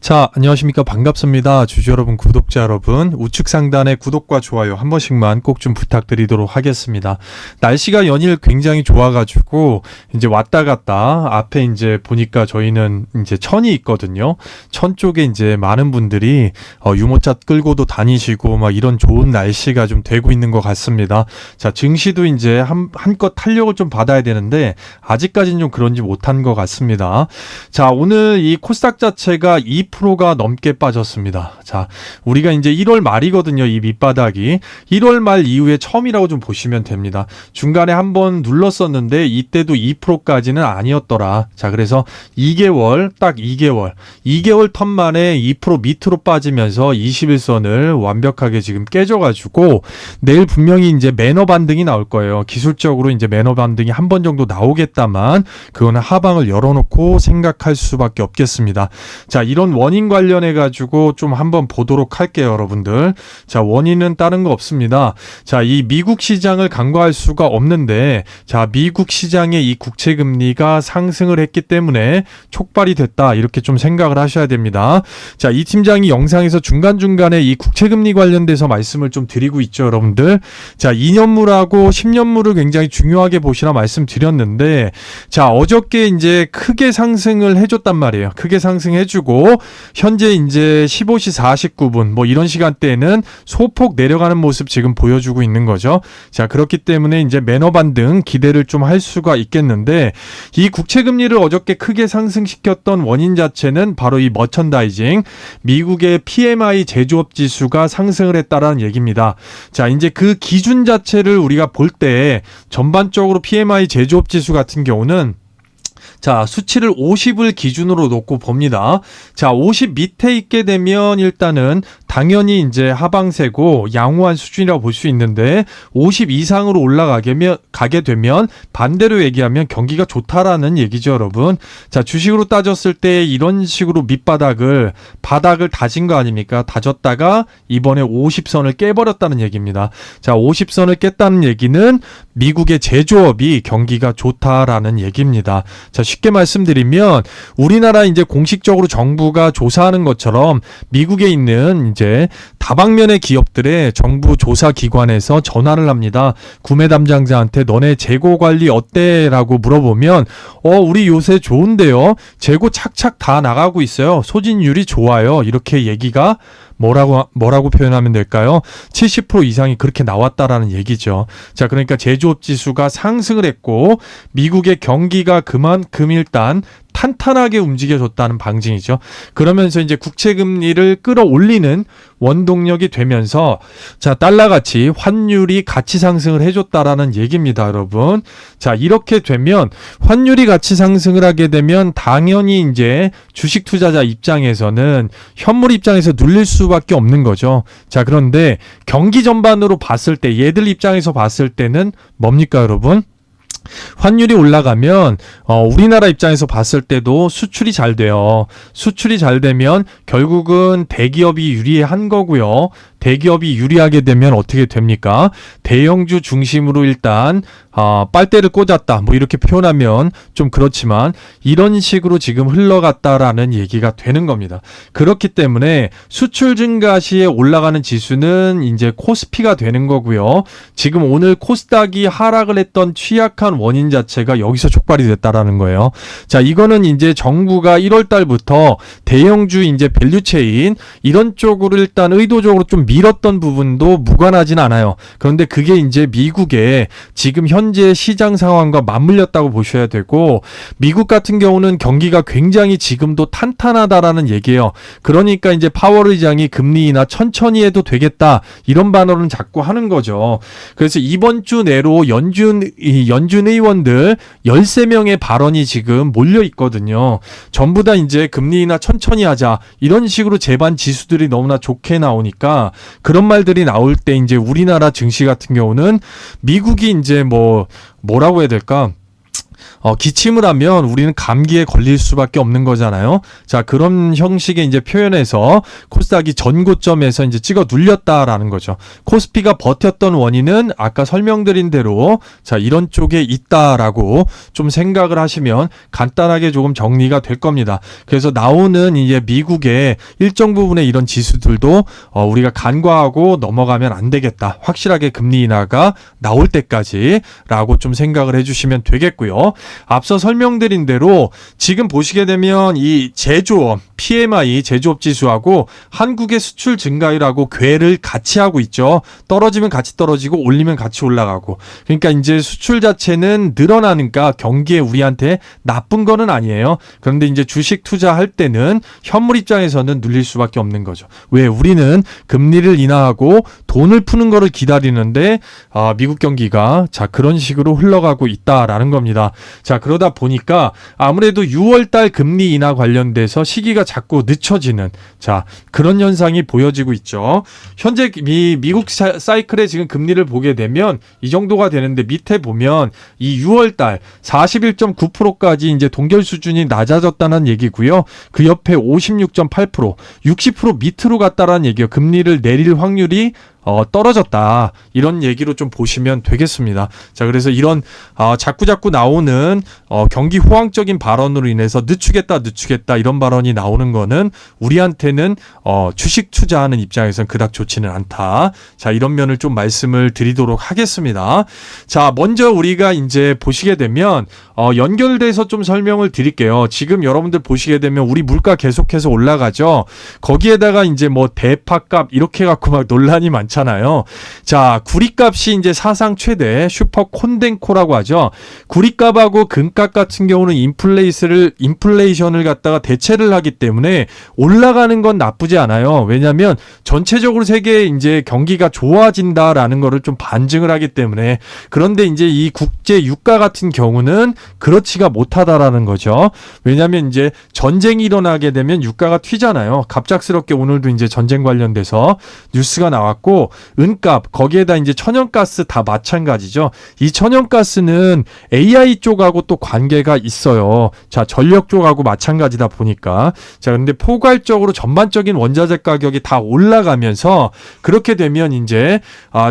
자, 안녕하십니까. 반갑습니다. 주주 여러분, 구독자 여러분, 우측 상단의 구독과 좋아요 한 번씩만 꼭 좀 부탁드리도록 하겠습니다. 날씨가 연일 굉장히 좋아가지고, 이제 왔다 갔다, 앞에 이제 보니까 저희는 이제 천이 있거든요. 천 쪽에 이제 많은 분들이, 유모차 끌고도 다니시고, 막 이런 좋은 날씨가 좀 되고 있는 것 같습니다. 자, 증시도 이제 한껏 탄력을 좀 받아야 되는데, 아직까지는 좀 그런지 못한 것 같습니다. 자, 오늘 이 코스닥 자체가 2%가 넘게 빠졌습니다. 자, 우리가 이제 1월 말이거든요. 이 밑바닥이 1월 말 이후에 처음이라고 좀 보시면 됩니다. 중간에 한번 눌렀었는데 이때도 2%까지는 아니었더라. 자, 그래서 2개월 딱 2개월 텀 만에 2% 밑으로 빠지면서 21선을 완벽하게 지금 깨져가지고 내일 분명히 이제 매너 반등이 나올 거예요. 기술적으로 이제 매너 반등이 한 번 정도 나오겠다만 그거는 하방을 열어놓고 생각할 수밖에 없겠습니다. 자, 이런 원인 관련해 가지고 좀 한번 보도록 할게요, 여러분들. 자, 원인은 다른 거 없습니다. 자, 이 미국 시장을 간과할 수가 없는데, 자, 미국 시장의 이 국채 금리가 상승을 했기 때문에 촉발이 됐다, 이렇게 좀 생각을 하셔야 됩니다. 자, 이 팀장이 영상에서 중간중간에 이 국채 금리 관련돼서 말씀을 좀 드리고 있죠, 여러분들. 자, 2년물하고 10년물을 굉장히 중요하게 보시라 말씀드렸는데, 자, 어저께 이제 크게 상승을 해줬단 말이에요. 크게 상승해주고 현재 이제 15시 49분 뭐 이런 시간대에는 소폭 내려가는 모습 지금 보여주고 있는 거죠. 자, 그렇기 때문에 이제 매너 반등 기대를 좀 할 수가 있겠는데, 이 국채 금리를 어저께 크게 상승시켰던 원인 자체는 바로 이 머천다이징, 미국의 PMI 제조업 지수가 상승을 했다라는 얘기입니다. 자, 이제 그 기준 자체를 우리가 볼 때 전반적으로 PMI 제조업 지수 같은 경우는 자, 수치를 50을 기준으로 놓고 봅니다. 자, 50 밑에 있게 되면 일단은 당연히 이제 하방세고 양호한 수준이라고 볼 수 있는데 50 이상으로 가게 되면 반대로 얘기하면 경기가 좋다라는 얘기죠, 여러분. 자, 주식으로 따졌을 때 이런 식으로 바닥을 다진 거 아닙니까? 다졌다가 이번에 50선을 깨버렸다는 얘기입니다. 자, 50선을 깼다는 얘기는 미국의 제조업이 경기가 좋다라는 얘기입니다. 자, 쉽게 말씀드리면 우리나라 이제 공식적으로 정부가 조사하는 것처럼 미국에 있는 이제 다방면의 기업들의 정부 조사 기관에서 전화를 합니다. 구매 담당자한테 너네 재고 관리 어때? 라고 물어보면 우리 요새 좋은데요. 재고 착착 다 나가고 있어요. 소진율이 좋아요. 이렇게 얘기가 뭐라고 표현하면 될까요? 70% 이상이 그렇게 나왔다라는 얘기죠. 자, 그러니까 제조업 지수가 상승을 했고 미국의 경기가 그만큼 일단 탄탄하게 움직여줬다는 방증이죠. 그러면서 이제 국채 금리를 끌어올리는 원동력이 되면서 자, 달러가치 환율이 같이 상승을 해줬다라는 얘기입니다, 여러분. 자, 이렇게 되면 환율이 같이 상승을 하게 되면 당연히 이제 주식 투자자 입장에서는 현물 입장에서 눌릴 수밖에 없는 거죠. 자, 그런데 경기 전반으로 봤을 때 얘들 입장에서 봤을 때는 뭡니까, 여러분? 환율이 올라가면 우리나라 입장에서 봤을 때도 수출이 잘 돼요. 수출이 잘 되면 결국은 대기업이 유리한 거고요. 대기업이 유리하게 되면 어떻게 됩니까? 대형주 중심으로 일단 빨대를 꽂았다, 뭐 이렇게 표현하면 좀 그렇지만 이런 식으로 지금 흘러갔다라는 얘기가 되는 겁니다. 그렇기 때문에 수출 증가 시에 올라가는 지수는 이제 코스피가 되는 거고요. 지금 오늘 코스닥이 하락을 했던 취약한 원인 자체가 여기서 촉발이 됐다라는 거예요. 자, 이거는 이제 정부가 1월 달부터 대형주 이제 밸류체인 이런 쪽으로 일단 의도적으로 좀 밀었던 부분도 무관하진 않아요. 그런데 그게 이제 미국의 지금 현재 시장 상황과 맞물렸다고 보셔야 되고, 미국 같은 경우는 경기가 굉장히 지금도 탄탄하다라는 얘기예요. 그러니까 이제 파월 의장이 금리 인하 천천히 해도 되겠다, 이런 발언은 자꾸 하는 거죠. 그래서 이번 주 내로 연준 의원들 13명의 발언이 지금 몰려 있거든요. 전부 다 이제 금리 인하 천천히 하자, 이런 식으로 제반 지수들이 너무나 좋게 나오니까 그런 말들이 나올 때 이제 우리나라 증시 같은 경우는 미국이 이제 뭐라고 해야 될까? 기침을 하면 우리는 감기에 걸릴 수밖에 없는 거잖아요. 자, 그런 형식의 이제 표현에서 코스닥이 전고점에서 이제 찍어 눌렸다라는 거죠. 코스피가 버텼던 원인은 아까 설명드린 대로 자, 이런 쪽에 있다라고 좀 생각을 하시면 간단하게 조금 정리가 될 겁니다. 그래서 나오는 이제 미국의 일정 부분의 이런 지수들도 우리가 간과하고 넘어가면 안 되겠다. 확실하게 금리 인하가 나올 때까지라고 좀 생각을 해주시면 되겠고요. 앞서 설명드린 대로 지금 보시게 되면 이 제조업 PMI 제조업 지수하고 한국의 수출 증가율하고 궤를 같이 하고 있죠. 떨어지면 같이 떨어지고 올리면 같이 올라가고. 그러니까 이제 수출 자체는 늘어나니까 경기에 우리한테 나쁜 거는 아니에요. 그런데 이제 주식 투자할 때는 현물 입장에서는 눌릴 수밖에 없는 거죠. 왜? 우리는 금리를 인하하고 돈을 푸는 거를 기다리는데 미국 경기가 자, 그런 식으로 흘러가고 있다라는 겁니다. 자, 그러다 보니까 아무래도 6월달 금리 인하 관련돼서 시기가 자꾸 늦춰지는 자, 그런 현상이 보여지고 있죠. 현재 미국 사이클의 지금 금리를 보게 되면 이 정도가 되는데 밑에 보면 이 6월달 41.9%까지 이제 동결 수준이 낮아졌다는 얘기고요. 그 옆에 56.8%, 60% 밑으로 갔다라는 얘기예요. 금리를 내릴 확률이 떨어졌다. 이런 얘기로 좀 보시면 되겠습니다. 자, 그래서 이런 자꾸자꾸 나오는 경기 호황적인 발언으로 인해서 늦추겠다 이런 발언이 나오는 거는 우리한테는 주식 투자하는 입장에서는 그닥 좋지는 않다. 자, 이런 면을 좀 말씀을 드리도록 하겠습니다. 자, 먼저 우리가 이제 보시게 되면 연결돼서 좀 설명을 드릴게요. 지금 여러분들 보시게 되면 우리 물가 계속해서 올라가죠. 거기에다가 이제 뭐 대파값 이렇게 갖고 막 논란이 많잖아요. 자, 구리값이 이제 사상 최대 슈퍼 콘덴코라고 하죠. 구리값하고 금값 같은 경우는 인플레이션을 갖다가 대체를 하기 때문에 올라가는 건 나쁘지 않아요. 왜냐하면 전체적으로 세계의 이제 경기가 좋아진다라는 거를 좀 반증을 하기 때문에. 그런데 이제 이 국제 유가 같은 경우는 그렇지가 못하다라는 거죠. 왜냐하면 이제 전쟁이 일어나게 되면 유가가 튀잖아요. 갑작스럽게 오늘도 이제 전쟁 관련돼서 뉴스가 나왔고, 은값 거기에다 이제 천연가스 다 마찬가지죠. 이 천연가스는 AI 쪽하고 또 관계가 있어요. 자, 전력 쪽하고 마찬가지다 보니까. 자, 근데 포괄적으로 전반적인 원자재 가격이 다 올라가면서 그렇게 되면 이제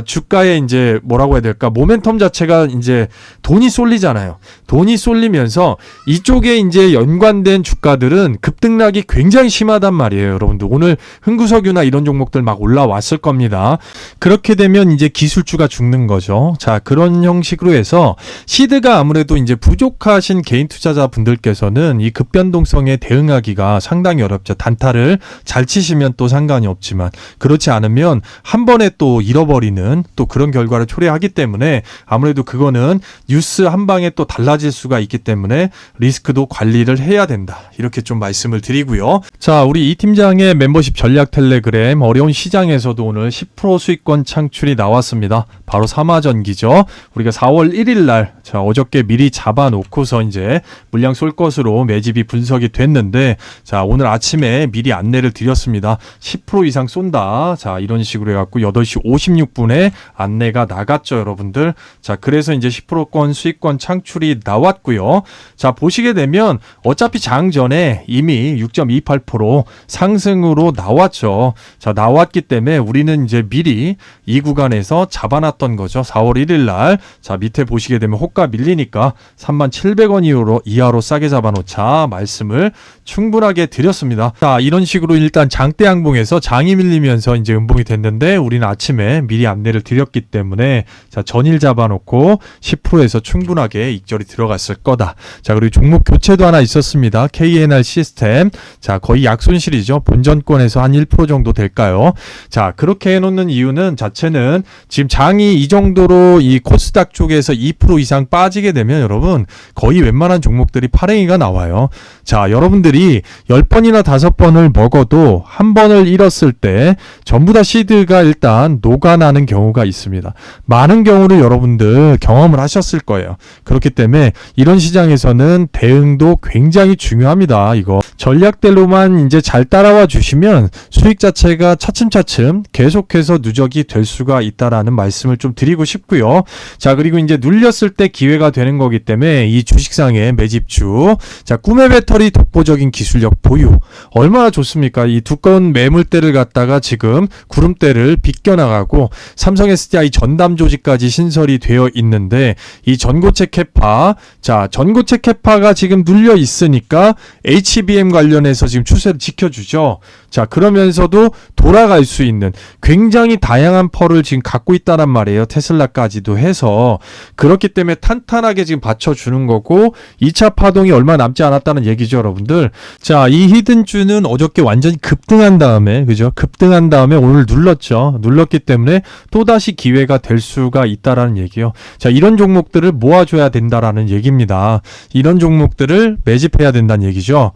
주가에 이제 뭐라고 해야 될까? 모멘텀 자체가 이제 돈이 쏠리잖아요. 돈이 쏠리면서 이쪽에 이제 연관된 주가들은 급등락이 굉장히 심하단 말이에요. 여러분들 오늘 흥구석유나 이런 종목들 막 올라왔을 겁니다. 그렇게 되면 이제 기술주가 죽는 거죠. 자, 그런 형식으로 해서 시드가 아무래도 이제 부족하신 개인 투자자 분들께서는 이 급변동성에 대응하기가 상당히 어렵죠. 단타를 잘 치시면 또 상관이 없지만 그렇지 않으면 한 번에 또 잃어버리는 또 그런 결과를 초래하기 때문에 아무래도 그거는 뉴스 한 방에 또 달라질 수가 있기 때문에 리스크도 관리를 해야 된다. 이렇게 좀 말씀을 드리고요. 자, 우리 이 팀장의 멤버십 전략 텔레그램 어려운 시장에서도 오늘 10% 수익권 창출이 나왔습니다. 바로 삼화전기죠. 우리가 4월 1일 날 자, 어저께 미리 잡아놓고서 이제 물량 쏠 것으로 매집이 분석이 됐는데 자, 오늘 아침에 미리 안내를 드렸습니다. 10% 이상 쏜다. 자, 이런 식으로 해갖고 8시 56분에 안내가 나갔죠, 여러분들. 자, 그래서 이제 10%권 수익권 창출이 나왔고요. 자, 보시게 되면 어차피 장 전에 이미 6.28% 상승으로 나왔죠. 자, 나왔기 때문에 우리는 이제 미리 이 구간에서 잡아놨던 거죠. 4월 1일 날. 자, 밑에 보시게 되면 호가 밀리니까 37,700원 이하로 싸게 잡아놓자 말씀을 충분하게 드렸습니다. 자, 이런 식으로 일단 장대 양봉에서 장이 밀리면서 이제 음봉이 됐는데 우리는 아침에 미리 안내를 드렸기 때문에 자, 전일 잡아놓고 10%에서 충분하게 익절이 들어갔을 거다. 자, 그리고 종목 교체도 하나 있었습니다. KNR 시스템. 자, 거의 약손실이죠. 본전권에서 한 1% 정도 될까요? 자, 그렇게 해놓는 이유는 자체는 지금 장이 이 정도로 이 코스닥 쪽에서 2% 이상 빠지게 되면 여러분 거의 웬만한 종목들이 팔행이가 나와요. 자, 여러분들이 10번이나 5번을 먹어도 한 번을 잃었을 때 전부 다 시드가 일단 녹아나는 경우가 있습니다. 많은 경우를 여러분들 경험을 하셨을 거예요. 그렇기 때문에 이런 시장에서는 대응도 굉장히 중요합니다. 이거 전략대로만 이제 잘 따라와 주시면 수익 자체가 차츰차츰 계속해서 누적이 될 수가 있다라는 말씀을 좀 드리고 싶고요. 자, 그리고 이제 눌렸을 때 기회가 되는 거기 때문에 이 주식상의 매집주, 자, 꿈의 배터리 독보적인 기술력 보유, 얼마나 좋습니까? 이 두꺼운 매물대를 갖다가 지금 구름대를 비껴나가고 삼성 SDI 전담 조직까지 신설이 되어 있는데 이 전고체 캐파, 자, 전고체 캐파가 지금 눌려 있으니까 HBM 관련해서 지금 추세를 지켜주죠. 자, 그러면서도 돌아갈 수 있는 굉장히 다양한 펄을 지금 갖고 있다란 말이에요. 테슬라까지도 해서. 그렇기 때문에 탄탄하게 지금 받쳐주는 거고 2차 파동이 얼마 남지 않았다는 얘기죠, 여러분들. 자, 이 히든주는 어저께 완전히 급등한 다음에, 그죠? 급등한 다음에 오늘 눌렀죠. 눌렀기 때문에 또다시 기회가 될 수가 있다라는 얘기요. 자, 이런 종목들을 모아줘야 된다라는 얘기입니다. 이런 종목들을 매집해야 된다는 얘기죠.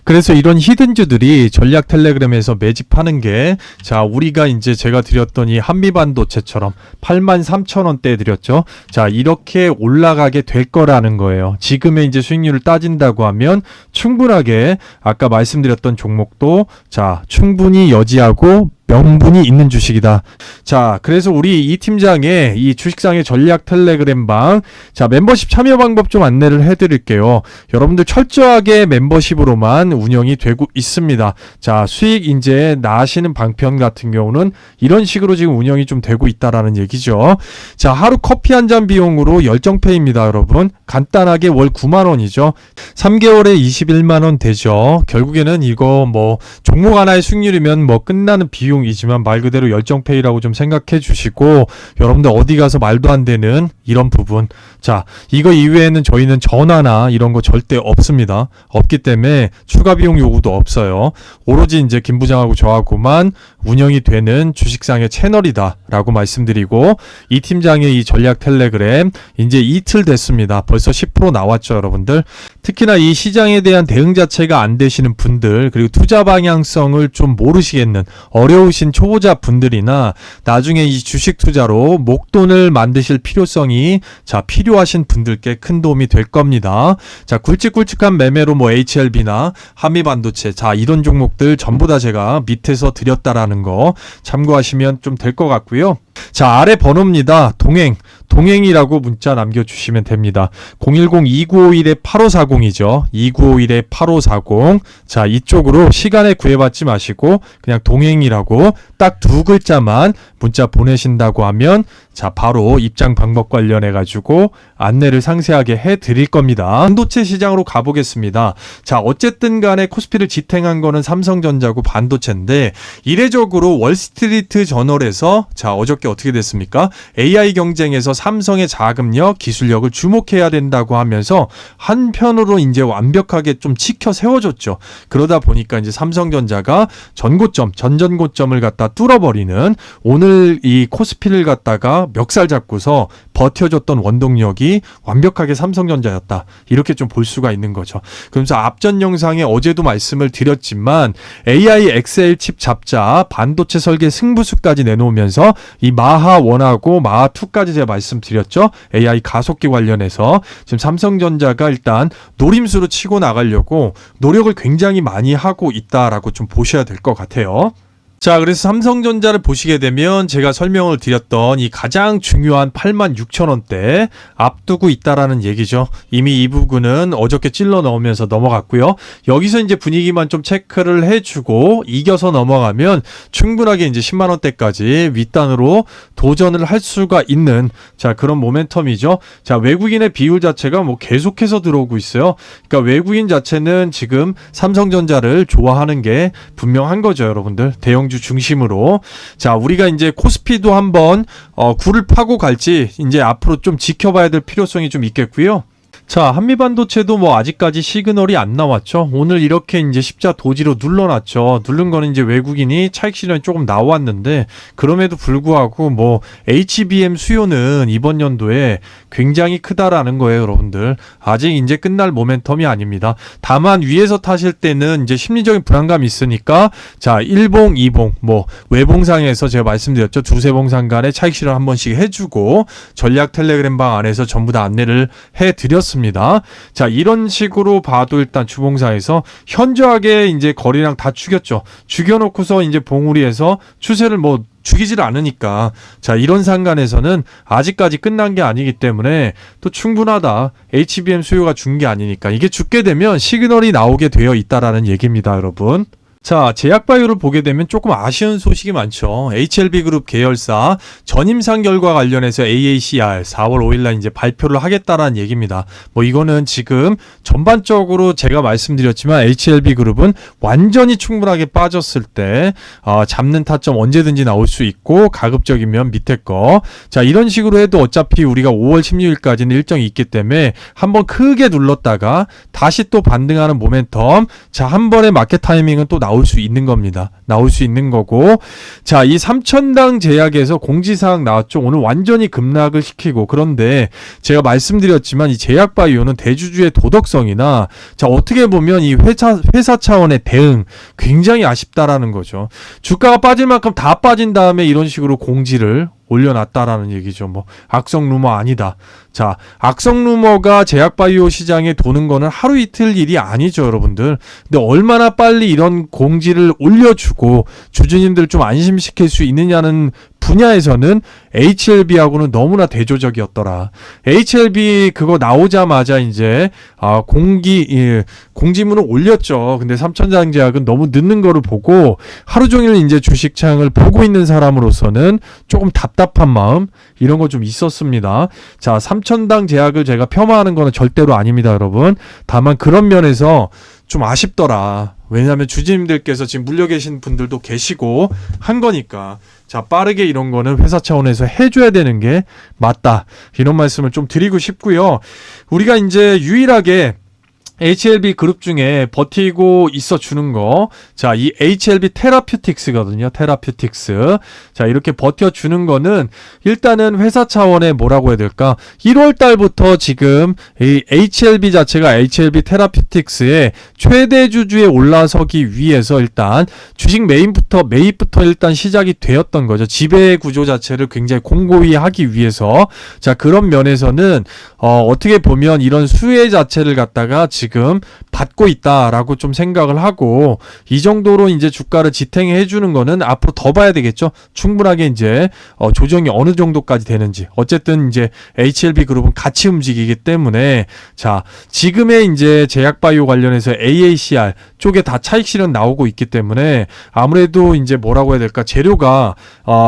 그래서 이런 히든주들이 전략 텔레그램에서 매집하는 게, 자, 우리가 이제 제가 드렸던 이 한미반도체처럼 83,000원대에 드렸죠. 자, 이렇게 올라가게 될 거라는 거예요. 지금의 이제 수익률을 따진다고 하면 충분하게 아까 말씀드렸던 종목도, 자, 충분히 여지하고 명분이 있는 주식이다. 자, 그래서 우리 이 팀장의 이 주식상의 전략 텔레그램 방, 자, 멤버십 참여 방법 좀 안내를 해드릴게요. 여러분들 철저하게 멤버십으로만 운영이 되고 있습니다. 자, 수익 이제 나시는 방편 같은 경우는 이런 식으로 지금 운영이 좀 되고 있다라는 얘기죠. 자, 하루 커피 한 잔 비용으로 열정페이입니다, 여러분. 간단하게 월 9만 원이죠. 3개월에 21만 원 되죠. 결국에는 이거 뭐 종목 하나의 수익률이면 뭐 끝나는 비용이지만 말 그대로 열정페이라고 좀 생각해 주시고, 여러분들 어디 가서 말도 안 되는 이런 부분, 자, 이거 이외에는 저희는 전화나 이런 거 절대 없습니다. 없기 때문에 추가 비용 요구도 없어요. 오로지 이제 김 부장하고 저하고만 운영이 되는 주식상의 채널이다 라고 말씀드리고, 이 팀장의 이 전략 텔레그램 이제 이틀 됐습니다. 벌써 10% 나왔죠, 여러분들. 특히나 이 시장에 대한 대응 자체가 안 되시는 분들, 그리고 투자 방향성을 좀 모르시겠는 어려우신 초보자 분들이나 나중에 이 주식 투자로 목돈을 만드실 필요성이, 자, 필요하신 분들께 큰 도움이 될 겁니다. 자, 굵직굵직한 매매로 뭐 HLB나 한미반도체, 자, 이런 종목들 전부 다 제가 밑에서 드렸다라는 거 참고하시면 좀 될 것 같고요. 자, 아래 번호입니다. 동행이라고 문자 남겨주시면 됩니다. 010-2951-8540이죠. 2951-8540. 자, 이쪽으로 시간에 구애받지 마시고 그냥 동행이라고 딱 두 글자만 문자 보내신다고 하면, 자, 바로 입장 방법 관련해 가지고 안내를 상세하게 해 드릴 겁니다. 반도체 시장으로 가보겠습니다. 자, 어쨌든 간에 코스피를 지탱한 거는 삼성전자고 반도체인데, 이례적으로 월스트리트 저널에서, 자, 어저께 어떻게 됐습니까? AI 경쟁에서 삼성의 자금력, 기술력을 주목해야 된다고 하면서 한편으로 이제 완벽하게 좀 치켜 세워줬죠. 그러다 보니까 이제 삼성전자가 전전고점을 갖다 뚫어버리는, 오늘 이 코스피를 갖다가 멱살 잡고서 버텨줬던 원동력이 완벽하게 삼성전자였다. 이렇게 좀 볼 수가 있는 거죠. 그러면서 앞전 영상에 어제도 말씀을 드렸지만 AI XL 칩 잡자 반도체 설계 승부수까지 내놓으면서 이 마하1하고 마하2까지 제가 말씀드렸죠. AI 가속기 관련해서 지금 삼성전자가 일단 노림수로 치고 나가려고 노력을 굉장히 많이 하고 있다라고 좀 보셔야 될 것 같아요. 자, 그래서 삼성전자를 보시게 되면 제가 설명을 드렸던 이 가장 중요한 86,000원대 앞두고 있다라는 얘기죠. 이미 이 부분은 어저께 찔러 넣으면서 넘어갔고요. 여기서 이제 분위기만 좀 체크를 해주고 이겨서 넘어가면 충분하게 이제 10만원대까지 윗단으로 도전을 할 수가 있는, 자, 그런 모멘텀이죠. 자, 외국인의 비율 자체가 뭐 계속해서 들어오고 있어요. 그러니까 외국인 자체는 지금 삼성전자를 좋아하는 게 분명한 거죠, 여러분들. 대형 중심으로. 자, 우리가 이제 코스피도 한번 굴을 파고 갈지 이제 앞으로 좀 지켜봐야 될 필요성이 좀 있겠고요. 자, 한미반도체도 뭐 아직까지 시그널이 안 나왔죠. 오늘 이렇게 이제 십자 도지로 눌러놨죠. 누른 거는 이제 외국인이 차익 실현이 조금 나왔는데, 그럼에도 불구하고 뭐 HBM 수요는 이번 연도에 굉장히 크다라는 거예요, 여러분들. 아직 이제 끝날 모멘텀이 아닙니다. 다만 위에서 타실 때는 이제 심리적인 불안감이 있으니까, 자, 1봉, 2봉, 뭐 외봉상에서 제가 말씀드렸죠. 두세 봉상 간에 차익 실현 한 번씩 해주고 전략 텔레그램방 안에서 전부 다 안내를 해드렸습니다. 자, 이런 식으로 봐도 일단 주봉사에서 현저하게 이제 거래량 다 죽였죠. 죽여놓고서 이제 봉우리에서 추세를 뭐 죽이질 않으니까, 자, 이런 상관에서는 아직까지 끝난 게 아니기 때문에 또 충분하다. HBM 수요가 준 게 아니니까. 이게 죽게 되면 시그널이 나오게 되어 있다라는 얘기입니다, 여러분. 자, 제약바이오를 보게 되면 조금 아쉬운 소식이 많죠. HLB그룹 계열사 전임상 결과 관련해서 AACR 4월 5일날 이제 발표를 하겠다라는 얘기입니다. 뭐 이거는 지금 전반적으로 제가 말씀드렸지만 HLB그룹은 완전히 충분하게 빠졌을 때 잡는 타점 언제든지 나올 수 있고, 가급적이면 밑에 거. 자, 이런 식으로 해도 어차피 우리가 5월 16일까지는 일정이 있기 때문에 한번 크게 눌렀다가 다시 또 반등하는 모멘텀. 자, 한 번의 마켓 타이밍은 또 나올 수 있는 겁니다. 나올 수 있는 거고, 자, 이 3,000당 제약에서 공지사항 나왔죠. 오늘 완전히 급락을 시키고, 그런데 제가 말씀드렸지만 이 제약바이오는 대주주의 도덕성이나, 자, 어떻게 보면 이 회사 차원의 대응 굉장히 아쉽다라는 거죠. 주가가 빠질 만큼 다 빠진 다음에 이런 식으로 공지를 올려놨다라는 얘기죠. 뭐 악성 루머 아니다. 자, 악성 루머가 제약바이오 시장에 도는 거는 하루 이틀 일이 아니죠, 여러분들. 근데 얼마나 빨리 이런 공지를 올려주고 주주님들 좀 안심시킬 수 있느냐는 분야에서는 HLB하고는 너무나 대조적이었더라. HLB 그거 나오자마자 이제 공지문을 올렸죠. 근데 3,000장 제약은 너무 늦는 거를 보고 하루 종일 이제 주식창을 보고 있는 사람으로서는 조금 답답한 마음, 이런 거 좀 있었습니다. 자, 3,000당 제약을 제가 폄하하는 거는 절대로 아닙니다, 여러분. 다만 그런 면에서 좀 아쉽더라. 왜냐하면 주주님들께서 지금 물려 계신 분들도 계시고 한 거니까, 자, 빠르게 이런 거는 회사 차원에서 해줘야 되는 게 맞다. 이런 말씀을 좀 드리고 싶고요. 우리가 이제 유일하게 HLB 그룹 중에 버티고 있어 주는 거, 자, 이 HLB 테라퓨틱스거든요. 테라퓨틱스. 자, 이렇게 버텨 주는 거는 일단은 회사 차원의 뭐라고 해야 될까? 1월 달부터 지금 이 HLB 자체가 HLB 테라퓨틱스의 최대 주주에 올라서기 위해서 일단 주식 매입부터 일단 시작이 되었던 거죠. 지배 구조 자체를 굉장히 공고히 하기 위해서. 자, 그런 면에서는 어떻게 보면 이런 수혜 자체를 갖다가 지금 받고 있다라고 좀 생각을 하고, 이 정도로 이제 주가를 지탱해 주는 거는 앞으로 더 봐야 되겠죠. 충분하게 이제 조정이 어느 정도까지 되는지. 어쨌든 이제 HLB 그룹은 같이 움직이기 때문에, 자, 지금의 이제 제약바이오 관련해서 AACR 쪽에 다 차익 실현 나오고 있기 때문에 아무래도 이제 뭐라고 해야 될까? 재료가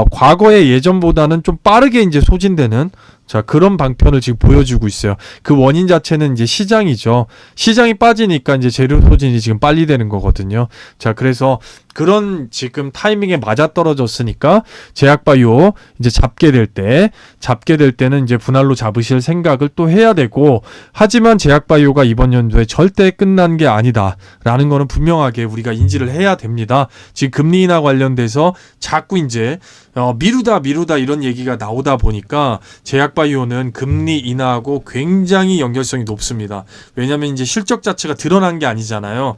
과거의 예전보다는 좀 빠르게 이제 소진되는, 자, 그런 방편을 지금 보여주고 있어요. 그 원인 자체는 이제 시장이죠. 시장이 빠지니까 이제 재료 소진이 지금 빨리 되는 거거든요. 자, 그래서 그런 지금 타이밍에 맞아떨어졌으니까 제약바이오 이제 잡게 될 때는 이제 분할로 잡으실 생각을 또 해야 되고, 하지만 제약바이오가 이번 연도에 절대 끝난 게 아니다라는 거는 분명하게 우리가 인지를 해야 됩니다. 지금 금리 인하 관련돼서 자꾸 이제 미루다 이런 얘기가 나오다 보니까 제약바이오는 금리 인하하고 굉장히 연결성이 높습니다. 왜냐하면 이제 실적 자체가 드러난 게 아니잖아요.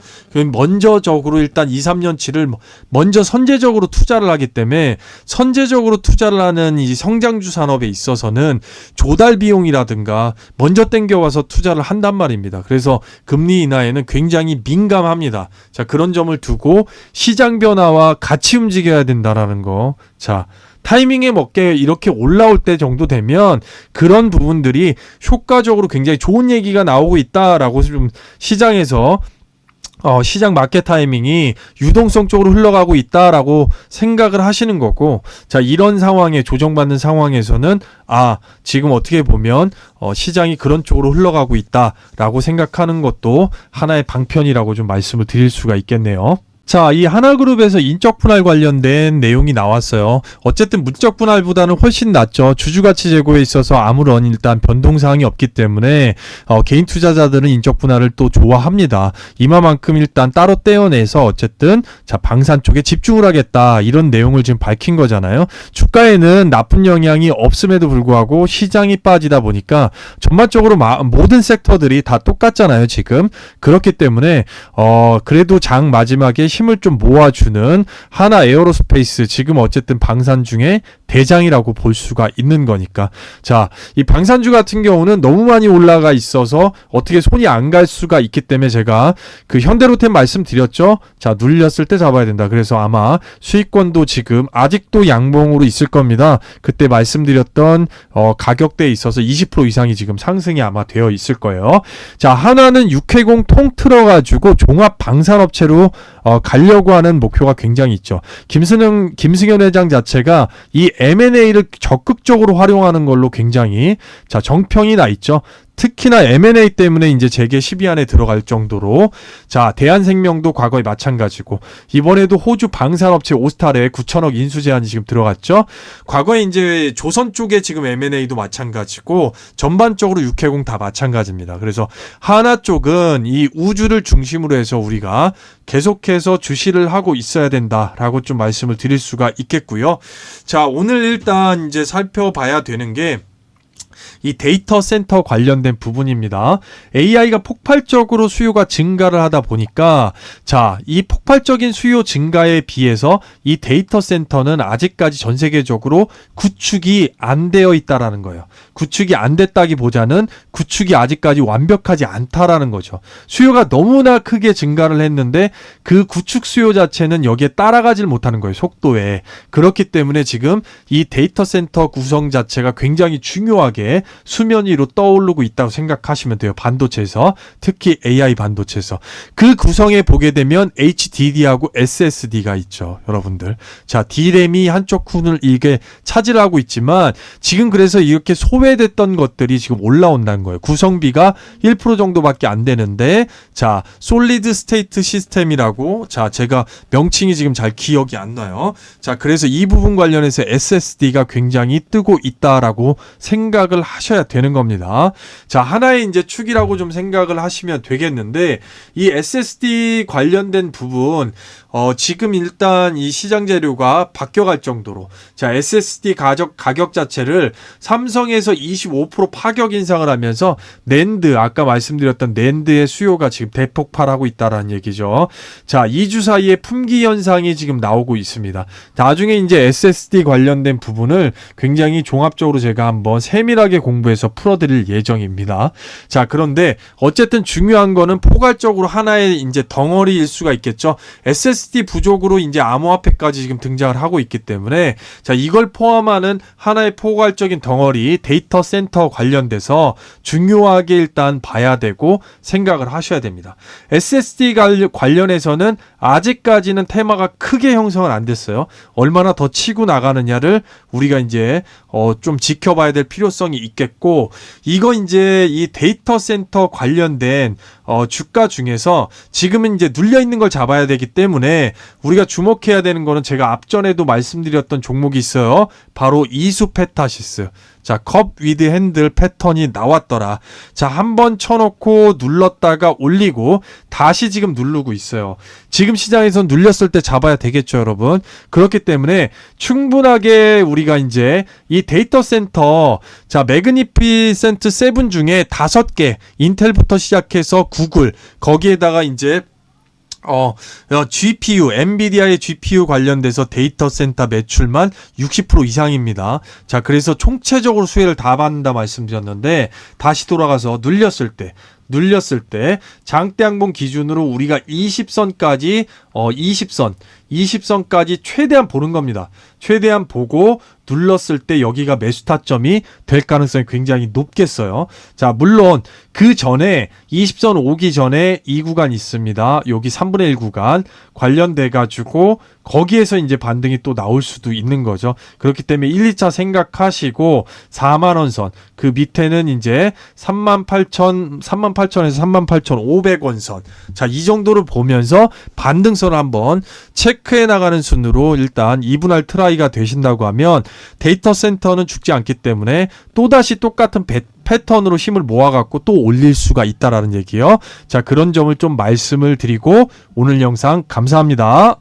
먼저적으로 일단 2, 3년치를 먼저 선제적으로 투자를 하기 때문에, 선제적으로 투자를 하는 이 성장주 산업에 있어서는 조달 비용이라든가 먼저 땡겨와서 투자를 한단 말입니다. 그래서 금리 인하에는 굉장히 민감합니다. 자, 그런 점을 두고 시장 변화와 같이 움직여야 된다라는 거. 자, 타이밍에 맞게 이렇게 올라올 때 정도 되면 그런 부분들이 효과적으로 굉장히 좋은 얘기가 나오고 있다라고 좀 시장에서 시장 마켓 타이밍이 유동성 쪽으로 흘러가고 있다라고 생각을 하시는 거고, 자, 이런 상황에 조정받는 상황에서는 지금 어떻게 보면 시장이 그런 쪽으로 흘러가고 있다라고 생각하는 것도 하나의 방편이라고 좀 말씀을 드릴 수가 있겠네요. 자, 이 하나그룹에서 인적 분할 관련된 내용이 나왔어요. 어쨌든 문적 분할보다는 훨씬 낫죠. 주주가치 제고에 있어서 아무런 일단 변동사항이 없기 때문에 개인 투자자들은 인적 분할을 또 좋아합니다. 이마만큼 일단 따로 떼어내서 어쨌든 자, 방산 쪽에 집중을 하겠다, 이런 내용을 지금 밝힌 거잖아요. 주가에는 나쁜 영향이 없음에도 불구하고 시장이 빠지다 보니까 전반적으로 모든 섹터들이 다 똑같잖아요, 지금. 그렇기 때문에 그래도 장 마지막에 힘을 좀 모아주는 하나 에어로스페이스, 지금 어쨌든 방산 중에 대장이라고 볼 수가 있는 거니까. 자, 이 방산주 같은 경우는 너무 많이 올라가 있어서 어떻게 손이 안 갈 수가 있기 때문에 제가 그 현대로템 말씀드렸죠. 자, 눌렸을 때 잡아야 된다. 그래서 아마 수익권도 지금 아직도 양봉으로 있을 겁니다. 그때 말씀드렸던 가격대에 있어서 20% 이상이 지금 상승이 아마 되어 있을 거예요. 자, 하나는 육해공 통틀어가지고 종합 방산업체로 가려고 하는 목표가 굉장히 있죠. 김승현 회장 자체가 이 M&A를 적극적으로 활용하는 걸로 굉장히 자, 정평이 나 있죠. 특히나 M&A 때문에 이제 재계 10위 안에 들어갈 정도로. 자, 대한생명도 과거에 마찬가지고, 이번에도 호주 방산업체 오스탈에 9천억 인수 제한이 지금 들어갔죠. 과거에 이제 조선 쪽에 지금 M&A도 마찬가지고 전반적으로 육해공 다 마찬가지입니다. 그래서 하나 쪽은 이 우주를 중심으로 해서 우리가 계속해서 주시를 하고 있어야 된다라고 좀 말씀을 드릴 수가 있겠고요. 자, 오늘 일단 이제 살펴봐야 되는 게 이 데이터 센터 관련된 부분입니다. AI가 폭발적으로 수요가 증가를 하다 보니까 자, 이 폭발적인 수요 증가에 비해서 이 데이터 센터는 아직까지 전 세계적으로 구축이 안 되어 있다라는 거예요. 구축이 안 됐다기보다는 구축이 아직까지 완벽하지 않다라는 거죠. 수요가 너무나 크게 증가를 했는데 그 구축 수요 자체는 여기에 따라가질 못하는 거예요, 속도에. 그렇기 때문에 지금 이 데이터 센터 구성 자체가 굉장히 중요하게 수면 위로 떠오르고 있다고 생각하시면 돼요. 반도체에서, 특히 AI 반도체에서. 그 구성에 보게 되면 HDD하고 SSD가 있죠, 여러분들. 자, D램이 한쪽 쿤을 이게 차지하고 있지만 지금 그래서 이렇게 소외됐던 것들이 지금 올라온다는 거예요. 구성비가 1% 정도밖에 안 되는데, 자, 솔리드 스테이트 시스템이라고, 자, 제가 명칭이 지금 잘 기억이 안 나요. 자, 그래서 이 부분 관련해서 SSD가 굉장히 뜨고 있다라고 생각을 하셔야 되는 겁니다. 자, 하나의 이제 축이라고 좀 생각을 하시면 되겠는데, 이 SSD 관련된 부분 지금 일단 이 시장 재료가 바뀌어갈 정도로, 자, SSD 가격 자체를 삼성에서 25% 파격 인상을 하면서 낸드, 아까 말씀드렸던 낸드의 수요가 지금 대폭발하고 있다라는 얘기죠. 자, 2주 사이에 품귀 현상이 지금 나오고 있습니다. 나중에 이제 SSD 관련된 부분을 굉장히 종합적으로 제가 한번 세밀하게 공부해서 풀어드릴 예정입니다. 자, 그런데 어쨌든 중요한 거는 포괄적으로 하나의 이제 덩어리일 수가 있겠죠. SSD 부족으로 이제 암호화폐까지 지금 등장을 하고 있기 때문에, 자, 이걸 포함하는 하나의 포괄적인 덩어리 데이터 센터 관련돼서 중요하게 일단 봐야 되고 생각을 하셔야 됩니다. SSD 관련해서는 아직까지는 테마가 크게 형성은 안 됐어요. 얼마나 더 치고 나가느냐를 우리가 이제 좀 지켜봐야 될 필요성이 있겠고, 이거 이제 이 데이터 센터 관련된 주가 중에서 지금은 이제 눌려 있는 걸 잡아야 되기 때문에 우리가 주목해야 되는 거는 제가 앞전에도 말씀드렸던 종목이 있어요. 바로 이수페타시스. 자, 컵 위드 핸들 패턴이 나왔더라. 자, 한번 쳐놓고 눌렀다가 올리고 다시 지금 누르고 있어요. 지금 시장에선 눌렸을 때 잡아야 되겠죠, 여러분. 그렇기 때문에 충분하게 우리가 이제 이 데이터 센터, 자, 매그니피센트 7 중에 5개, 인텔부터 시작해서 구글, 거기에다가 이제 GPU, 엔비디아의 GPU 관련돼서 데이터 센터 매출만 60% 이상입니다. 자, 그래서 총체적으로 수혜를 다 받는다 말씀드렸는데, 다시 돌아가서 눌렸을 때 장대양봉 기준으로 우리가 20선까지 20선까지 최대한 보는 겁니다. 최대한 보고 눌렀을 때 여기가 매수 타점이 될 가능성이 굉장히 높겠어요. 자, 물론 그 전에 20선 오기 전에 이 구간 있습니다. 여기 3분의 1 구간 관련돼 가지고 거기에서 이제 반등이 또 나올 수도 있는 거죠. 그렇기 때문에 1, 2차 생각하시고 4만원 선, 그 밑에는 이제 38,000 38,000에서 38,500원 선. 자, 이 정도를 보면서 반등선을 한번 체크해 나가는 순으로 일단 2분할 트라이가 되신다고 하면 데이터 센터는 죽지 않기 때문에 또다시 똑같은 패턴으로 힘을 모아갖고 또 올릴 수가 있다라는 얘기예요. 자, 그런 점을 좀 말씀을 드리고 오늘 영상 감사합니다.